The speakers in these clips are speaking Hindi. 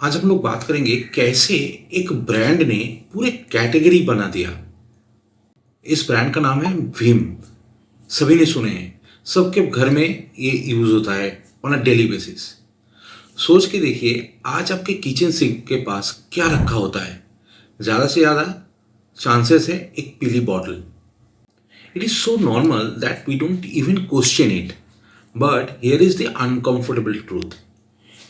आज हम लोग बात करेंगे कैसे एक ब्रांड ने पूरे कैटेगरी बना दिया। इस ब्रांड का नाम है भीम। सभी ने सुने हैं, सबके घर में ये यूज होता है ऑन अ डेली बेसिस। सोच के देखिए, आज आपके किचन सिंक के पास क्या रखा होता है। ज़्यादा से ज़्यादा चांसेस है एक पीली bottle. It is so normal that we don't even question it, but here is the uncomfortable truth.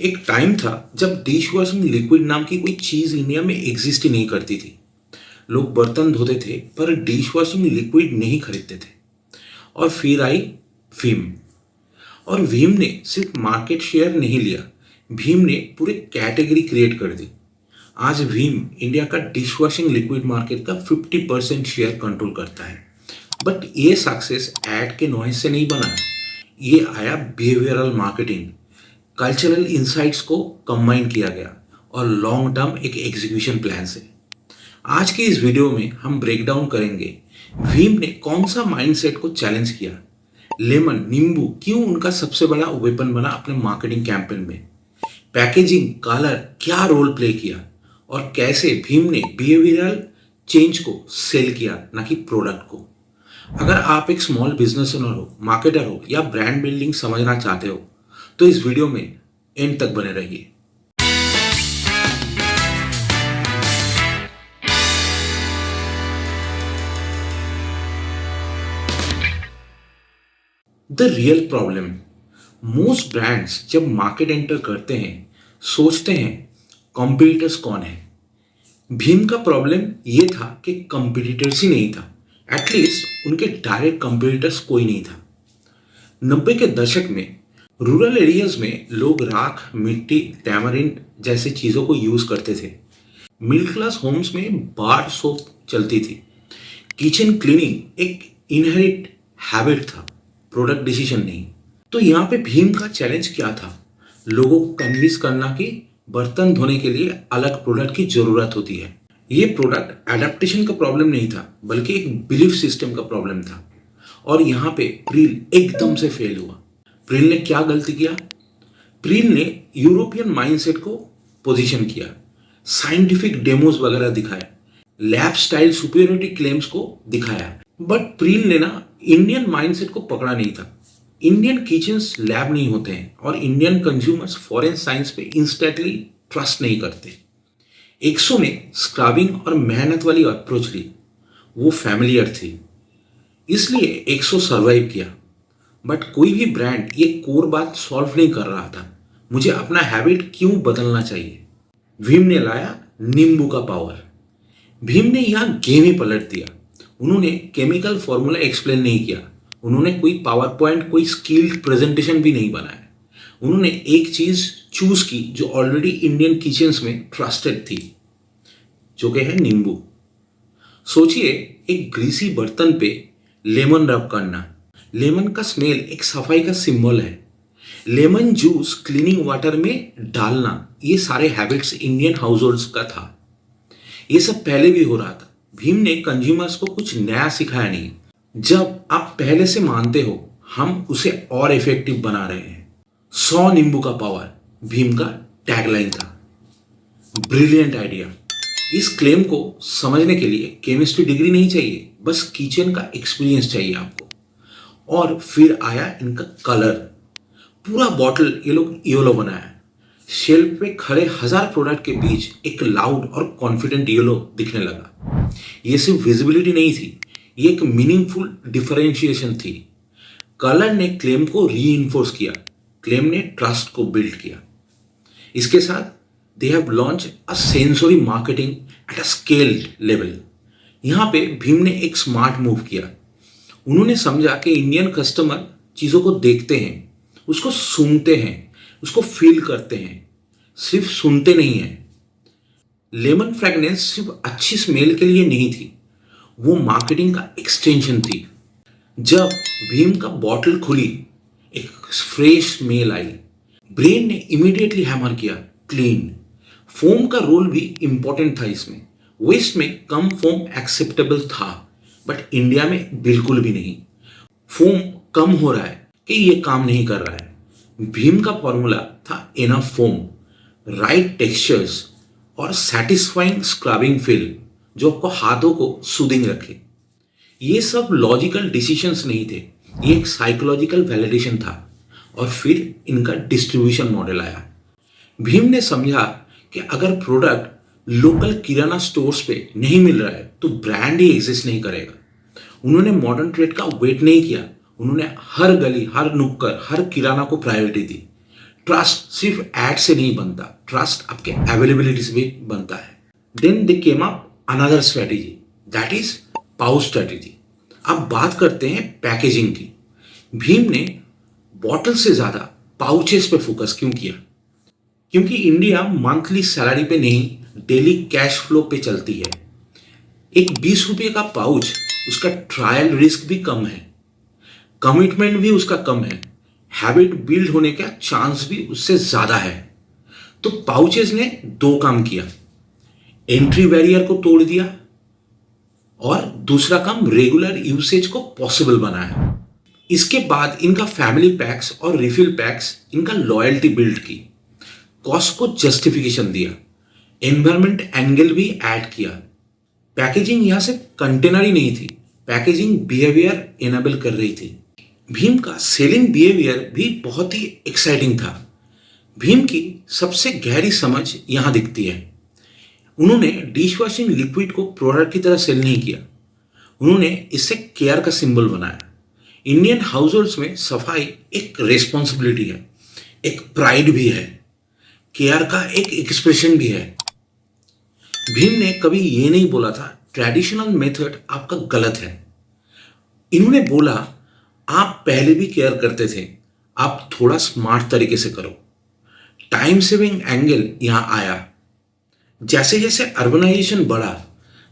एक टाइम था जब डिश वॉशिंग लिक्विड नाम की कोई चीज़ इंडिया में एग्जिस्ट ही नहीं करती थी। लोग बर्तन धोते थे पर डिश वॉशिंग लिक्विड नहीं खरीदते थे। और फिर आई भीम। और भीम ने सिर्फ मार्केट शेयर नहीं लिया, भीम ने पूरे कैटेगरी क्रिएट कर दी। आज भीम इंडिया का डिश वॉशिंग लिक्विड मार्केट का 50% शेयर कंट्रोल करता है। बट ये सक्सेस ऐड के नॉइज से नहीं बना, ये आया बिहेवियरल मार्केटिंग, कल्चरल इंसाइट्स को कंबाइन किया गया और लॉन्ग टर्म एक एग्जीक्यूशन प्लान से। आज की इस वीडियो में हम ब्रेक डाउन करेंगे भीम ने कौन सा माइंडसेट को चैलेंज किया, लेमन नींबू क्यों उनका सबसे बड़ा वेपन बना अपने मार्केटिंग कैंपेन में, पैकेजिंग कलर क्या रोल प्ले किया, और कैसे भीम ने बिहेवियरल चेंज को सेल किया ना कि प्रोडक्ट को। अगर आप एक स्मॉल बिजनेस ओनर हो, मार्केटर हो या ब्रांड बिल्डिंग समझना चाहते हो तो इस वीडियो में एंड तक बने रहिए। The real problem, most brands जब मार्केट एंटर करते हैं सोचते हैं कॉम्पिटिटर्स कौन है। भीम का प्रॉब्लम ये था कि कॉम्पिटिटर्स ही नहीं था, एटलीस्ट उनके डायरेक्ट कॉम्पिटिटर्स कोई नहीं था। 90 के दशक में रूरल एरियाज में लोग राख, मिट्टी, टैमरिंड जैसे चीज़ों को यूज़ करते थे। मिडिल क्लास होम्स में बार सोप चलती थी। किचन क्लीनिंग एक इनहेरिट हैबिट था, प्रोडक्ट डिसीजन नहीं। तो यहाँ पे भीम का चैलेंज क्या था? लोगों को कन्विंस करना कि बर्तन धोने के लिए अलग प्रोडक्ट की ज़रूरत होती है। ये प्रोडक्ट एडेप्टेशन का प्रॉब्लम नहीं था, बल्कि एक बिलीफ सिस्टम का प्रॉब्लम था। और यहाँ पे प्रील एकदम से फेल हुआ। प्रील ने क्या गलती किया? प्रील ने यूरोपियन माइंडसेट को पोजीशन किया, साइंटिफिक डेमोज वगैरह दिखाए, लैब स्टाइल सुपीरियरिटी क्लेम्स को दिखाया। बट प्रील ने ना इंडियन माइंडसेट को पकड़ा नहीं था। इंडियन किचन्स लैब नहीं होते हैं और इंडियन कंज्यूमर्स फॉरेन साइंस पे इंस्टेंटली ट्रस्ट नहीं करते। एक्सो ने स्क्रबिंग और मेहनत वाली अप्रोच ली, वो फैमिलियर थी, इसलिए एक्सो सर्वाइव किया। बट कोई भी ब्रांड ये कोर बात सॉल्व नहीं कर रहा था, मुझे अपना हैबिट क्यों बदलना चाहिए। भीम ने लाया नींबू का पावर। भीम ने यहाँ गेम ही पलट दिया। उन्होंने केमिकल फॉर्मूला एक्सप्लेन नहीं किया, उन्होंने कोई पावर पॉइंट, कोई स्किल्ड प्रेजेंटेशन भी नहीं बनाया। उन्होंने एक चीज़ चूज की जो ऑलरेडी इंडियन किचन्स में ट्रस्टेड थी, जो कि है नींबू। सोचिए, एक ग्रीसी बर्तन पे लेमन रब करना। लेमन का स्मेल एक सफाई का सिंबल है। लेमन जूस क्लीनिंग वाटर में डालना, ये सारे हैबिट्स इंडियन हाउस होल्ड्स का था। ये सब पहले भी हो रहा था। भीम ने कंज्यूमर्स को कुछ नया सिखाया नहीं। जब आप पहले से मानते हो, हम उसे और इफेक्टिव बना रहे हैं। 100 नींबू का पावर भीम का टैगलाइन था। Brilliant idea. इस क्लेम को समझने के लिए केमिस्ट्री डिग्री नहीं चाहिए, बस किचन का एक्सपीरियंस चाहिए आपको। और फिर आया इनका कलर। पूरा बॉटल ये लोग येलो बनाया। शेल्फ पे खड़े 1000 प्रोडक्ट के बीच एक लाउड और कॉन्फिडेंट येलो दिखने लगा। ये सिर्फ विजिबिलिटी नहीं थी, ये एक मीनिंगफुल डिफरेंशिएशन थी। कलर ने क्लेम को रीइंफोर्स किया, क्लेम ने ट्रस्ट को बिल्ड किया। इसके साथ they have launch a sensory marketing at a scaled level. यहाँ पे भीम ने एक स्मार्ट मूव किया। उन्होंने समझा कि इंडियन कस्टमर चीज़ों को देखते हैं, उसको सूंघते हैं, उसको फील करते हैं, सिर्फ सुनते नहीं हैं। लेमन फ्रेगनेंस सिर्फ अच्छी स्मेल के लिए नहीं थी, वो मार्केटिंग का एक्सटेंशन थी। जब भीम का बॉटल खुली, एक फ्रेश स्मेल आई। ब्रेन ने इमीडिएटली हैमर किया क्लीन। फोम का रोल भी इंपॉर्टेंट था इसमें। वेस्ट में कम फोम एक्सेप्टेबल था, बट इंडिया में बिल्कुल भी नहीं। फोम कम हो रहा है कि ये काम नहीं कर रहा है। भीम का फॉर्मूला था इनफ फोम, राइट टेक्सचर्स और सेटिस्फाइंग स्क्रबिंग फील जो आपको हाथों को सूदिंग रखे। ये सब लॉजिकल डिसीजंस नहीं थे, ये एक साइकोलॉजिकल वैलिडेशन था। और फिर इनका डिस्ट्रीब्यूशन मॉडल आया। भीम ने समझा कि अगर प्रोडक्ट लोकल किराना स्टोर्स पे नहीं मिल रहा है तो ब्रांड ही एग्जिस्ट नहीं करेगा। उन्होंने मॉडर्न ट्रेड का वेट नहीं किया, उन्होंने हर गली, हर नुक्कड़, हर किराना को प्रायोरिटी दी। ट्रस्ट सिर्फ एड से नहीं बनता, ट्रस्ट आपके अवेलेबिलिटी से भी बनता है। Then they came up another strategy, that is pouch strategy. अब बात करते हैं पैकेजिंग की। भीम ने बॉटल से ज्यादा पाउचेस पे फोकस क्यों किया? क्योंकि इंडिया मंथली सैलरी पे नहीं, डेली कैश फ्लो पे चलती है। एक 20 रुपये का पाउच, उसका ट्रायल रिस्क भी कम है, कमिटमेंट भी उसका कम है, हैबिट बिल्ड होने का चांस भी उससे ज्यादा है। तो पाउचेस ने दो काम किया, एंट्री बैरियर को तोड़ दिया और दूसरा काम रेगुलर यूसेज को पॉसिबल बनाया। इसके बाद इनका फैमिली पैक्स और रिफिल पैक्स इनका लॉयल्टी बिल्ड की, कॉस्ट को जस्टिफिकेशन दिया, एनवायरमेंट एंगल भी ऐड किया। पैकेजिंग यहां से कंटेनर ही नहीं थी, पैकेजिंग बिहेवियर एनेबल कर रही थी। भीम का सेलिंग बिहेवियर भी बहुत ही एक्साइटिंग था। भीम की सबसे गहरी समझ यहां दिखती है। उन्होंने डिश वॉशिंग लिक्विड को प्रोडक्ट की तरह सेल नहीं किया, उन्होंने इससे केयर का सिंबल बनाया। इंडियन हाउसहोल्ड्स में सफाई एक रेस्पॉन्सिबिलिटी है, एक प्राइड भी है, केयर का एक एक्सप्रेशन भी है। भीम ने कभी ये नहीं बोला था ट्रेडिशनल मेथड आपका गलत है। इन्होंने बोला आप पहले भी केयर करते थे, आप थोड़ा स्मार्ट तरीके से करो। टाइम सेविंग एंगल यहां आया। जैसे जैसे अर्बनाइजेशन बढ़ा,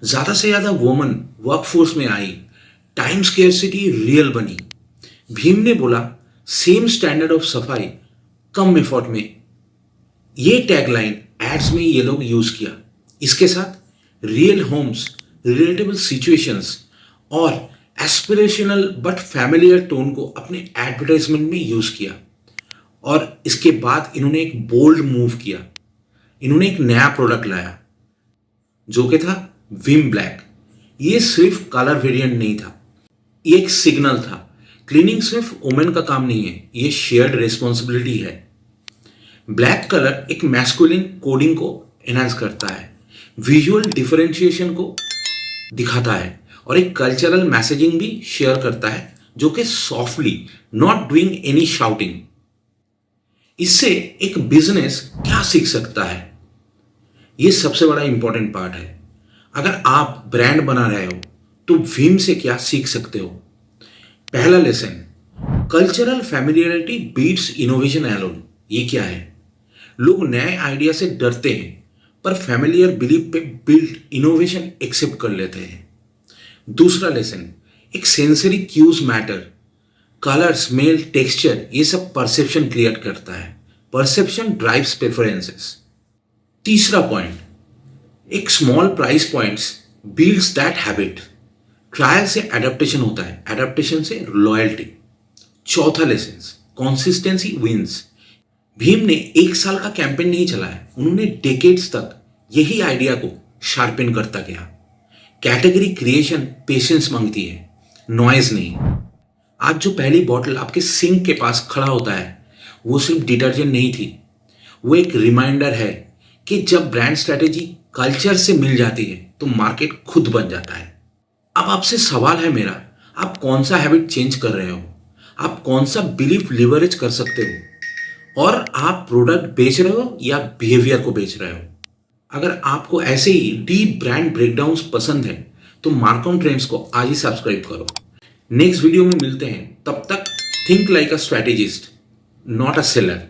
ज्यादा से ज्यादा वुमन वर्कफोर्स में आई, टाइम स्केर्सिटी रियल बनी। भीम ने बोला सेम स्टैंडर्ड ऑफ सफाई कम एफर्ट में। ये टैगलाइन एड्स में ये लोग यूज किया। इसके साथ रियल होम्स, रिलेटेबल सिचुएशंस और एस्पिरेशनल बट फैमिलियर टोन को अपने एडवर्टाइजमेंट में यूज किया। और इसके बाद इन्होंने एक बोल्ड मूव किया, इन्होंने एक नया प्रोडक्ट लाया जो कि था विम ब्लैक। ये सिर्फ कलर वेरिएंट नहीं था, ये एक सिग्नल था। क्लीनिंग सिर्फ वुमेन का काम नहीं है, ये शेयर्ड रिस्पॉन्सिबिलिटी है। ब्लैक कलर एक मैस्कुलिन कोडिंग को एनहांस करता है, विजुअल डिफरेंशिएशन को दिखाता है और एक कल्चरल मैसेजिंग भी शेयर करता है जो कि softly, not doing any shouting. इससे एक बिजनेस क्या सीख सकता है, ये सबसे बड़ा इंपॉर्टेंट पार्ट है। अगर आप ब्रांड बना रहे हो तो भीम से क्या सीख सकते हो? पहला lesson, cultural familiarity beats innovation alone. ये क्या है? लोग नए आइडिया से डरते हैं पर फैमिलियर बिलीफ पे बिल्ड इनोवेशन एक्सेप्ट कर लेते हैं। दूसरा लेसन, एक sensory cues matter. Colour, smell, texture, ये सब परसेप्शन क्रिएट करता है। Perception drives preferences. तीसरा पॉइंट, एक small price points builds that habit. Trial से एडेप्टेशन होता है, एडेप्टेशन से लॉयल्टी। चौथा लेसन, कंसिस्टेंसी विंस। भीम ने एक साल का कैंपेन नहीं चलाया, उन्होंने डेकेड्स तक यही आइडिया को शार्पेन करता गया। कैटेगरी क्रिएशन पेशेंस मांगती है, नॉइज नहीं। आज जो पहली बॉटल आपके सिंक के पास खड़ा होता है वो सिर्फ डिटर्जेंट नहीं थी, वो एक रिमाइंडर है कि जब ब्रांड स्ट्रेटेजी कल्चर से मिल जाती है तो मार्केट खुद बन जाता है। अब आपसे सवाल है मेरा, आप कौन सा हैबिट चेंज कर रहे हो? आप कौन सा बिलीफ लिवरेज कर सकते हो? और आप प्रोडक्ट बेच रहे हो या बिहेवियर को बेच रहे हो? अगर आपको ऐसे ही डीप ब्रांड ब्रेकडाउन्स पसंद है तो मार्कॉन ट्रेंड्स को आज ही सब्सक्राइब करो। नेक्स्ट वीडियो में मिलते हैं, तब तक think like a strategist, not a seller.